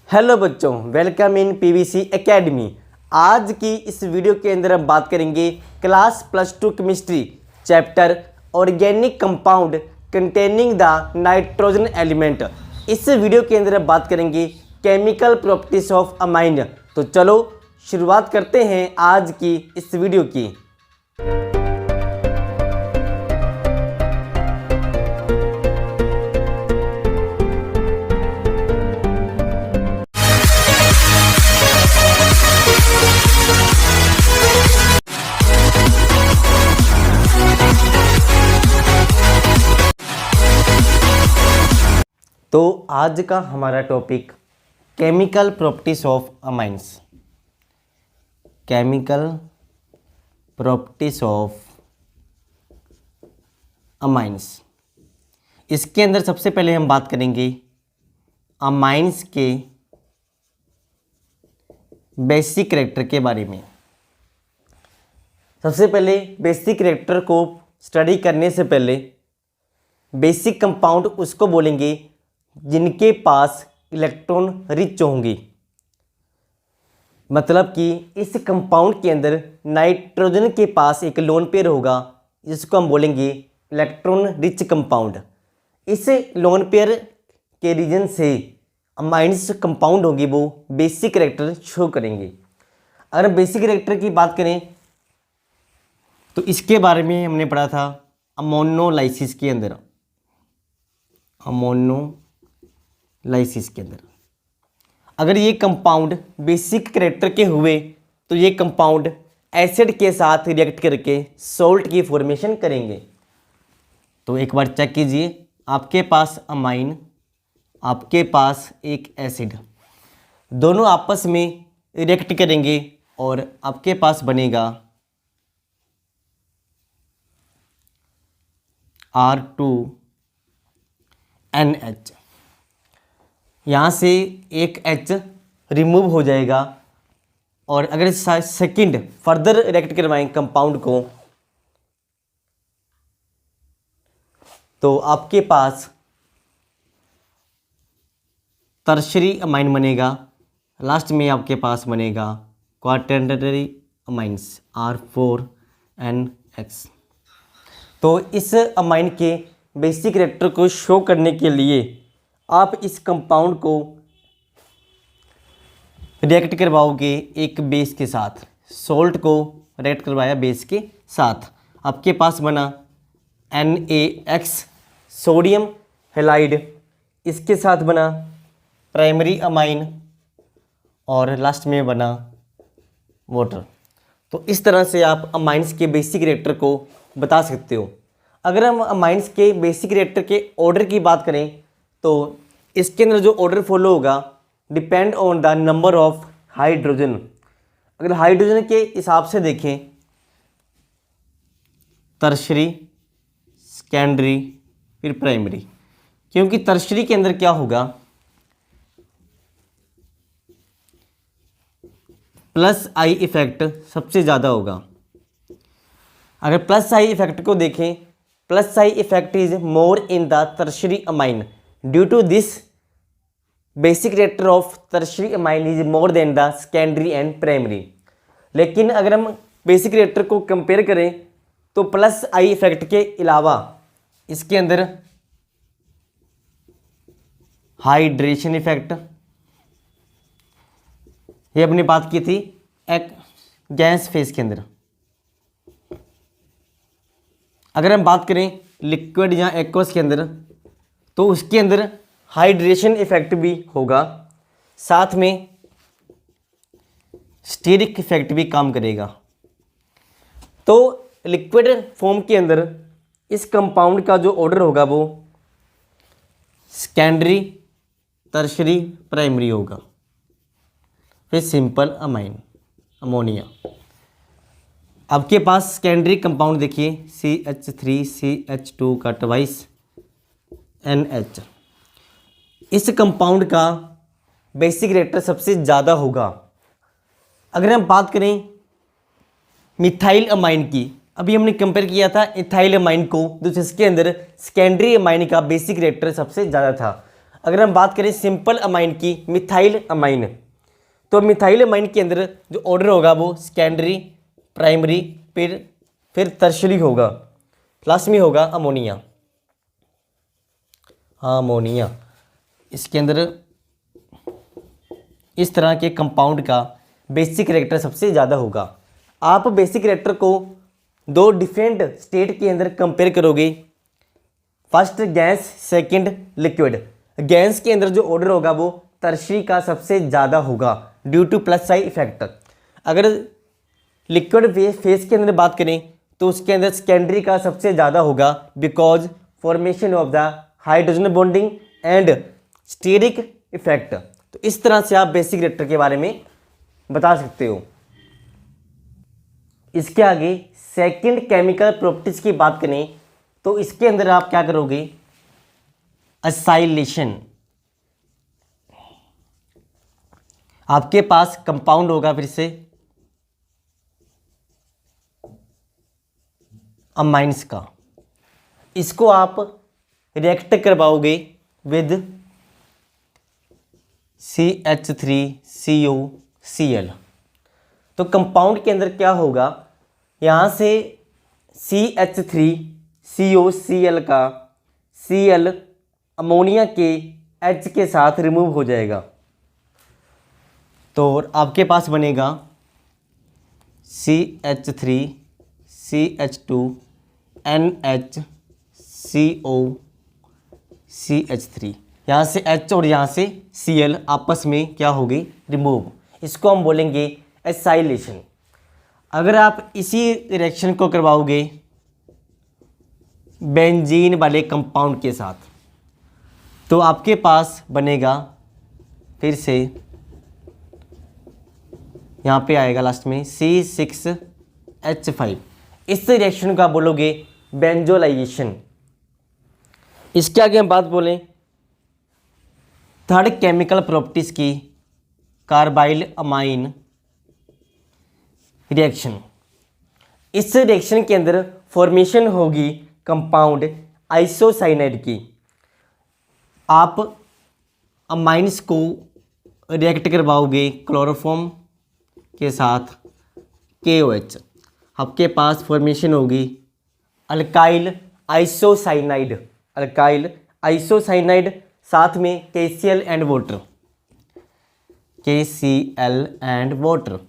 Hello बच्चों, welcome in PVC academy. आज की इस वीडियो के अंदर हम बात करेंगे class +2 chemistry chapter organic compound containing the nitrogen element. इस वीडियो के अंदर हम बात करेंगे केमिकल प्रॉपर्टीज ऑफ अमाइन। तो चलो शुरुआत करते हैं आज की इस वीडियो की। तो आज का हमारा topic chemical properties of amines. Chemical properties of amines. इसके अंदर सबसे पहले हम बात करेंगे अमाइंस के बेसिक कैरेक्टर के बारे में। सबसे पहले बेसिक कैरेक्टर को स्टडी करने से पहले बेसिक कंपाउंड उसको बोलेंगे जिनके पास इलेक्ट्रॉन रिच होंगी। मतलब कि इस कंपाउंड के अंदर नाइट्रोजन के पास एक लोन पेयर होगा, जिसको हम बोलेंगे इलेक्ट्रॉन रिच कंपाउंड। इस लोन पेयर के रीजन से अमाइंस कंपाउंड होंगे वो बेसिक कैरेक्टर शो करेंगे। अगर बेसिक कैरेक्टर की बात करें तो इसके बारे में हमने पढ़ा था अमोनोलाइसिस के अंदर। अमोनोलाइसिस के अंदर अगर ये कंपाउंड बेसिक कैरेक्टर के हुए तो ये कंपाउंड एसिड के साथ रिएक्ट करके सॉल्ट की फॉर्मेशन करेंगे। तो एक बार चेक कीजिए, आपके पास अमाइन, आपके पास एक एसिड, दोनों आपस में रिएक्ट करेंगे और आपके पास बनेगा R2NH। यहाँ से एक H रिमूव हो जाएगा और अगर सेकंड फर्दर रिएक्ट करवाएं कंपाउंड को तो आपके पास टर्शरी अमाइन बनेगा। लास्ट में आपके पास बनेगा क्वाटर्नरी अमाइंस R4NX। तो इस अमाइन के बेसिक कैरेक्टर को शो करने के लिए आप इस कंपाउंड को रिएक्ट करवाओगे एक बेस के साथ। सॉल्ट को रिएक्ट करवाया बेस के साथ, आपके पास बना NaX सोडियम हैलाइड, इसके साथ बना प्राइमरी अमाइन और लास्ट में बना वाटर। तो इस तरह से आप अमाइंस के बेसिक कैरेक्टर को बता सकते हो। अगर हम अमाइंस के बेसिक कैरेक्टर के ऑर्डर की बात करें तो इसके अंदर जो ऑर्डर फॉलो होगा depend on the number of hydrogen. अगर हाइड्रोजन के हिसाब से देखें टर्शरी, सेकेंडरी, फिर प्राइमरी। क्योंकि टर्शरी के अंदर क्या होगा, प्लस आई इफेक्ट सबसे ज़्यादा होगा। अगर प्लस आई इफेक्ट को देखें, plus I effect is more in the tertiary amine. Due to this basic character of tertiary amine is more than the secondary and primary. लेकिन अगर हम बेसिक कैरेक्टर को कंपेयर करें तो प्लस आई इफेक्ट के अलावा इसके अंदर हाइड्रेशन इफेक्ट, ये अपनी बात की थी एक गैस फेज के अंदर। अगर हम बात करें लिक्विड या एक्वस के अंदर तो उसके अंदर हाइड्रेशन इफेक्ट भी होगा, साथ में स्टीरिक इफेक्ट भी काम करेगा। तो लिक्विड फॉर्म के अंदर इस कंपाउंड का जो ऑर्डर होगा वो सेकेंडरी, टर्शरी, प्राइमरी होगा। फिर सिंपल अमाइन अमोनिया। आपके पास सेकेंडरी कंपाउंड देखिए CH3CH2 का ट्वाइस NH। इस कंपाउंड का बेसिक कैरेक्टर सबसे ज़्यादा होगा। अगर हम बात करें मिथाइल अमाइन की, अभी हमने कंपेयर किया था इथाइल अमाइन को, तो जिसके अंदर सेकेंडरी अमाइन का बेसिक कैरेक्टर सबसे ज़्यादा था। अगर हम बात करें सिंपल अमाइन की, मिथाइल अमाइन, तो मिथाइल अमाइन के अंदर जो ऑर्डर होगा वो सेकेंडरी, प्राइमरी, फिर टर्शियरी होगा, लास्ट में होगा अमोनिया। अमोनिया इसके अंदर इस तरह के कंपाउंड का बेसिक कैरेक्टर सबसे ज़्यादा होगा। आप बेसिक कैरेक्टर को दो डिफरेंट स्टेट के अंदर कंपेयर करोगे, first gas, second liquid. Gas के अंदर जो ऑर्डर होगा वो टर्शियरी का सबसे ज़्यादा होगा due two plus side effect. अगर लिक्विड फेस के अंदर बात करें तो उसके अंदर सेकेंडरी का सबसे ज़्यादा होगा because formation of the hydrogen bonding and steric effect. तो इस तरह से आप बेसिक रिएक्टर के बारे में बता सकते हो। इसके आगे सेकंड केमिकल प्रॉपर्टीज की बात करें तो इसके अंदर आप क्या करोगे, असाइलेशन। आपके पास कंपाउंड होगा फिर से अमाइंस का, इसको आप रिएक्ट करवाओगे विद CH3COCl। तो कंपाउंड के अंदर क्या होगा, यहाँ से CH3COCl का Cl अमोनिया के H के साथ रिमूव हो जाएगा, तो आपके पास बनेगा CH3CH2NHCOCH3। यहाँ से H और यहाँ से Cl आपस में क्या होगी, रिमूव। इसको हम बोलेंगे एसाइलेशन। अगर आप इसी रिएक्शन को करवाओगे बेंजीन वाले कंपाउंड के साथ तो आपके पास बनेगा फिर से, यहाँ पे आएगा लास्ट में C6H5। इस रिएक्शन को आप बोलोगे बेंजोलाइजेशन। इसके आगे हम बात बोलें थर्ड केमिकल प्रॉपर्टीज की, कार्बाइल अमाइन रिएक्शन। इस रिएक्शन के अंदर फॉर्मेशन होगी कंपाउंड आइसोसाइनाइड की। आप अमाइंस को रिएक्ट करवाओगे क्लोरोफॉर्म के साथ KOH, आपके पास फॉर्मेशन होगी अल्काइल आइसोसाइनाइड। अल्काइल आइसोसाइनाइड साथ में KCl and water, KCl and water.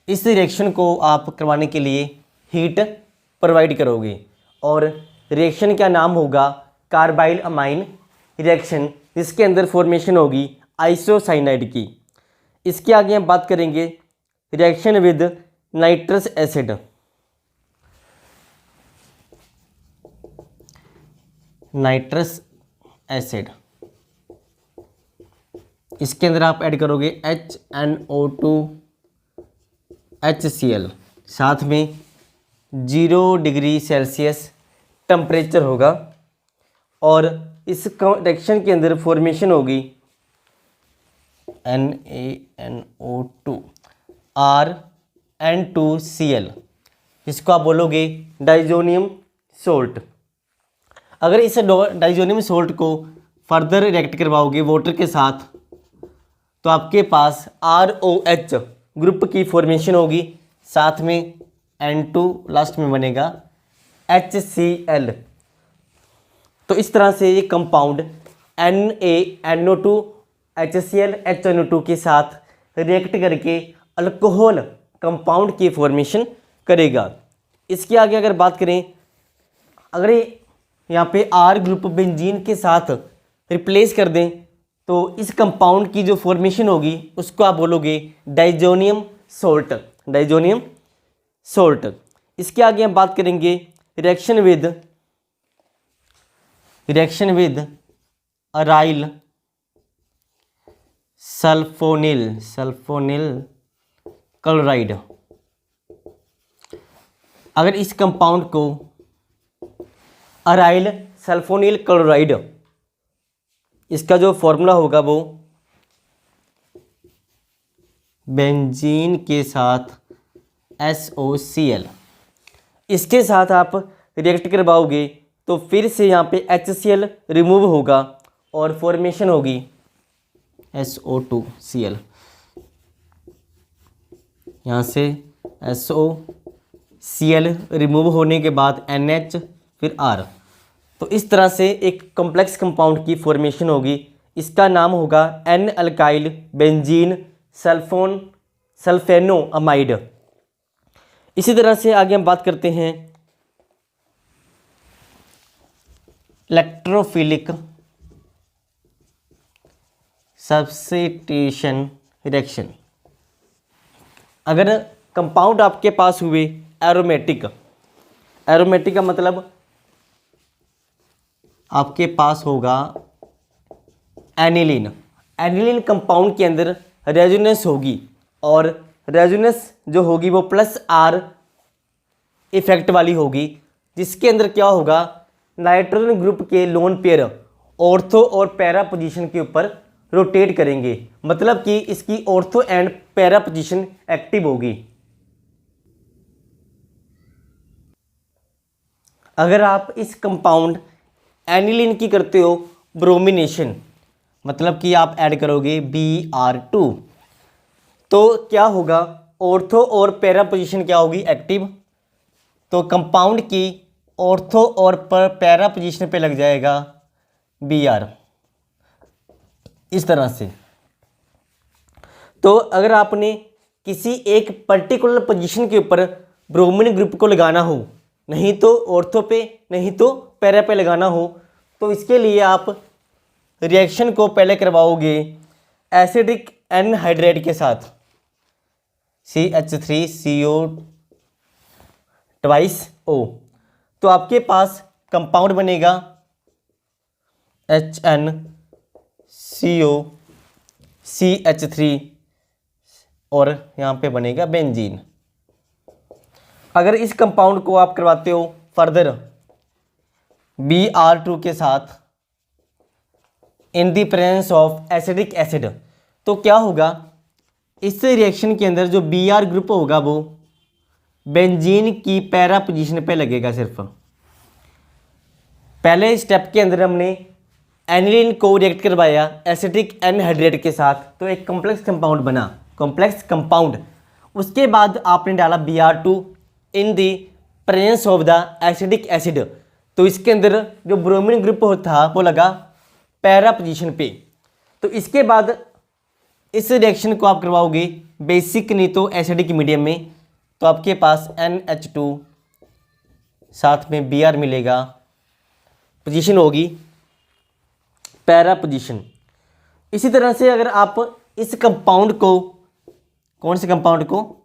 इस रिएक्शन को आप करवाने के लिए हीट प्रोवाइड करोगे और रिएक्शन का नाम होगा कार्बाइल अमाइन रिएक्शन, जिसके अंदर फॉर्मेशन होगी आइसोसाइनाइड की। इसके आगे हम बात करेंगे reaction with nitrous acid. Nitrous acid, इसके अंदर आप ऐड करोगे HNO2 HCl, साथ में 0 डिग्री सेल्सियस टेम्परेचर होगा और इस रिएक्शन के अंदर फॉर्मेशन होगी NaNO2 RN2Cl, इसको आप बोलोगे डाइजोनियम सोल्ट। अगर इस डाइजोनियम सोल्ट को फर्दर रिएक्ट करवाओगे वाटर के साथ तो आपके पास ROH ग्रुप की फॉर्मेशन होगी, साथ में N2 लास्ट में बनेगा HCl। तो इस तरह से ये कंपाउंड NaNO2 HCl HNO2 के साथ रिएक्ट करके अल्कोहल कंपाउंड की फॉर्मेशन करेगा। इसके आगे अगर बात करें, अगर यहाँ पे R ग्रुप बेंजीन के साथ रिप्लेस कर दें तो इस कंपाउंड की जो फॉर्मेशन होगी उसको आप बोलोगे डाइजोनियम सोल्ट। Diazonium salt. इसके आगे हम बात करेंगे reaction with aryl sulphonyl chloride. अगर इस कंपाउंड को अराइल सल्फोनिल क्लोराइड, इसका जो फॉर्मूला होगा वो बेंजीन के साथ SOCl, इसके साथ आप रिएक्ट करवाओगे तो फिर से यहाँ पे HCl रिमूव होगा और फॉर्मेशन होगी SO2Cl। यहाँ से SOCl रिमूव होने के बाद NH फिर R। तो इस तरह से एक कॉम्प्लेक्स कंपाउंड की फॉर्मेशन होगी। इसका नाम होगा एन अल्काइल बेंजीन सल्फेनोअमाइड। इसी तरह से आगे हम बात करते हैं इलेक्ट्रोफिलिक सब्स्टिट्यूशन रिएक्शन। अगर कंपाउंड आपके पास हुए एरोमेटिक, एरोमेटिक का मतलब आपके पास होगा एनिलीन। एनिलीन कंपाउंड के अंदर रेजोनेंस होगी और रेजोनेंस जो होगी वो +R इफेक्ट वाली होगी, जिसके अंदर क्या होगा, नाइट्रोजन ग्रुप के लोन पेयर ऑर्थो और पैरा पोजीशन के ऊपर रोटेट करेंगे। मतलब कि इसकी ortho and para position active होगी। अगर आप इस कंपाउंड एनिलीन की करते हो ब्रोमिनेशन, मतलब कि आप ऐड करोगे Br2, तो क्या होगा, ऑर्थो और पैरा पोजीशन क्या होगी, एक्टिव। तो कंपाउंड की ऑर्थो और पैरा पोजीशन पे लग जाएगा Br, इस तरह से। तो अगर आपने किसी एक पर्टिकुलर पोजीशन के ऊपर ब्रोमीन ग्रुप को लगाना हो, नहीं तो ऑर्थो पे नहीं तो पैरा पे लगाना हो, तो इसके लिए आप रिएक्शन को पहले करवाओगे एसिडिक एनहाइड्रेट के साथ, CH3CO2O। तो आपके पास कंपाउंड बनेगा HNCOCH3 और यहाँ पे बनेगा बेंजीन। अगर इस कंपाउंड को आप करवाते हो फर्दर Br2 के साथ in the presence of acidic acid, तो क्या होगा, इस रिएक्शन के अंदर जो Br ग्रुप होगा वो बेंजीन की पैरा पोजीशन पे लगेगा। सिर्फ पहले स्टेप के अंदर हमने एनिलीन को रिएक्ट करवाया एसिडिक एनहाइड्रेट के साथ, तो एक कॉम्प्लेक्स कंपाउंड बना, कॉम्प्लेक्स कंपाउंड। उसके बाद आपने डाला Br2 in the presence of the acidic acid, तो इसके अंदर जो ब्रोमीन ग्रुप था वो लगा पैरा पोजीशन पे। तो इसके बाद इस रिएक्शन को आप करवाओगे बेसिक नहीं तो एसिडिक मीडियम में, तो आपके पास NH2 साथ में Br मिलेगा, पोजीशन होगी पैरा पोजीशन। इसी तरह से अगर आप इस कंपाउंड को, कौन से कंपाउंड को,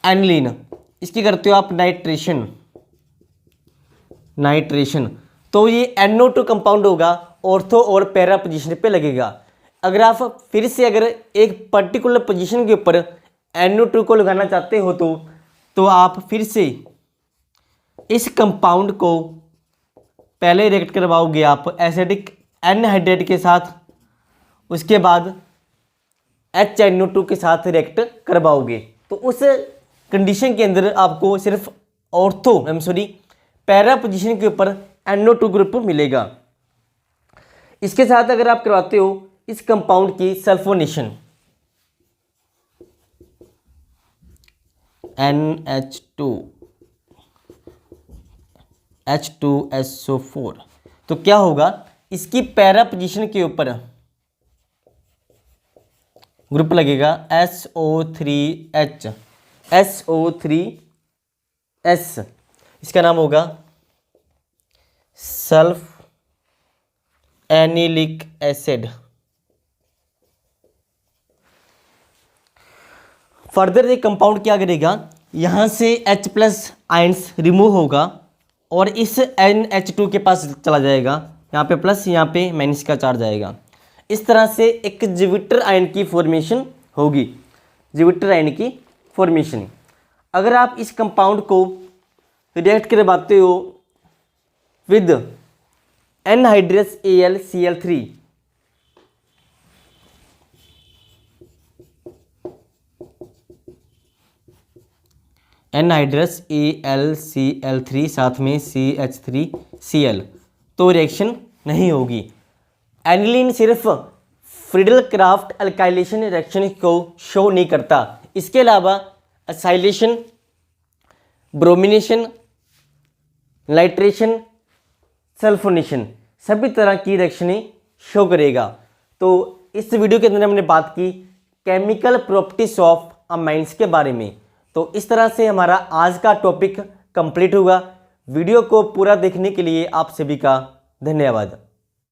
एनिलीन, इसकी करते हो आप नाइट्रेशन, तो ये NO2 कंपाउंड होगा, ऑर्थो और पैरा पोजीशन पे लगेगा। अगर आप फिर से अगर एक पर्टिकुलर पोजीशन के ऊपर NO2 को लगाना चाहते हो तो आप फिर से इस कंपाउंड को पहले रिएक्ट करवाओगे आप एसिडिक एनहाइड्रेट के साथ, उसके बाद HNO2 के साथ रिएक्ट करवाओगे। तो उस कंडीशन के अंदर आपको सिर्फ पैरा पोजीशन के ऊपर NO2 ग्रुप मिलेगा। इसके साथ अगर आप करवाते हो इस कंपाउंड की सल्फोनेशन, NH2 H2SO4, तो क्या होगा, इसकी पैरा पोजीशन के ऊपर ग्रुप लगेगा SO3S, इसका नाम होगा सल्फ एनिलिक एसिड। फर्दर ये कंपाउंड क्या करेगा, यहाँ से H+ आयंस रिमूव होगा और इस NH2 के पास चला जाएगा, यहाँ पे प्लस यहाँ पे माइनस का चार्ज आएगा। इस तरह से एक ज्यूपिटर आयन की फॉर्मेशन होगी, ज्यूपिटर आयन की फॉर्मेशन। अगर आप इस कंपाउंड को रिएक्ट करवाते हो with anhydrous AlCl3, anhydrous AlCl3 साथ में CH3Cl, तो रिएक्शन नहीं होगी। एनिलीन सिर्फ फ्रीडल क्राफ्ट अल्काइलेशन रिएक्शन को शो नहीं करता, इसके अलावा असाइलेशन, ब्रोमिनेशन, नाइट्रेशन, सल्फोनेशन सभी तरह की रिएक्शनें शो करेगा। तो इस वीडियो के अंदर हमने बात की केमिकल प्रॉपर्टीज ऑफ अमाइंस के बारे में। तो इस तरह से हमारा आज का टॉपिक कंप्लीट हुआ। वीडियो को पूरा देखने के लिए आप सभी का धन्यवाद।